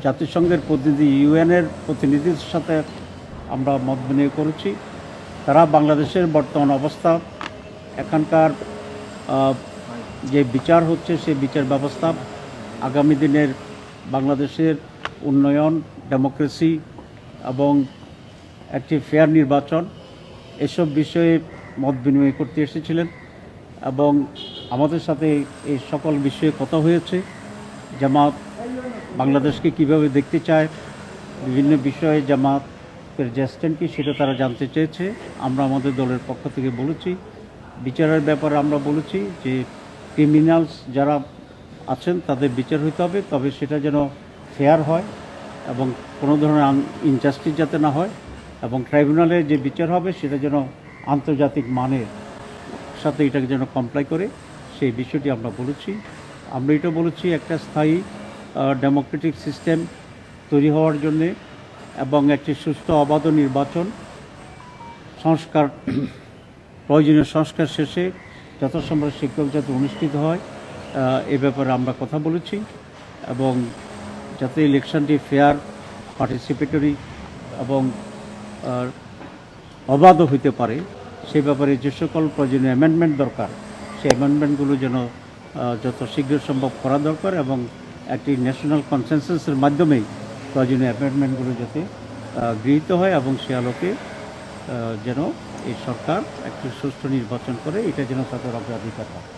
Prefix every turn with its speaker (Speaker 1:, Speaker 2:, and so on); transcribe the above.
Speaker 1: জাতিসংঘের প্রতিনিধি ইউএনের প্রতিনিধিদের সাথে আমরা মত বিনিময় করেছি। তারা বাংলাদেশের বর্তমান অবস্থা, এখানকার যে বিচার হচ্ছে সেই বিচার ব্যবস্থা, আগামী দিনের বাংলাদেশের উন্নয়ন, ডেমোক্রেসি এবং একটি ফেয়ার নির্বাচন, এসব বিষয়ে মত বিনিময় করতে এসেছিলেন এবং আমাদের সাথে এই সকল বিষয়ে কথা হয়েছে। জামাত বাংলাদেশকে কিভাবে দেখতে চায়, বিভিন্ন বিষয়ে জামাতের যে স্ট্যান্ড কি সেটা তারা জানতে চেয়েছে। আমরা আমাদের দলের পক্ষ থেকে বলেছি, বিচারের ব্যাপারে আমরা বলেছি যে ক্রিমিনালস যারা আছেন তাদের বিচার হইতে হবে, তবে সেটা যেন ফেয়ার হয় এবং কোনো ধরনের ইনজাস্টিস যাতে না হয়, এবং ট্রাইব্যুনালে যে বিচার হবে সেটা যেন আন্তর্জাতিক মানের সাথে এটাকে যেন কমপ্লাই করে, সেই বিষয়টি আমরা বলেছি। আমরা এটা বলেছি একটা স্থায়ী ডেমোক্রেটিক সিস্টেম তৈরি হওয়ার জন্যে এবং একটি সুষ্ঠু অবাধ নির্বাচন সংস্কার, প্রয়োজনীয় সংস্কার শেষে যথাসম্ভব শিক্ষক যাতে অনুষ্ঠিত হয় এ ব্যাপারে আমরা কথা বলেছি, এবং যাতে ইলেকশনটি ফেয়ার, পার্টিসিপেটরি এবং অবাধ হইতে পারে সে ব্যাপারে যে সকল প্রয়োজনীয় অ্যামেন্ডমেন্ট দরকার সেই অ্যামেন্ডমেন্টগুলো যেন যত শীঘ্র সম্ভব করা দরকার, এবং একটি ন্যাশনাল কনসেনসাসের মাধ্যমেই প্রয়োজনীয় অ্যামেন্ডমেন্টগুলো যাতে গৃহীত হয় এবং সে আলোকে যেন এই সরকার একটি সুষ্ঠু নির্বাচন করে, এটা যেন তাদের অগ্রাধিকার হয়।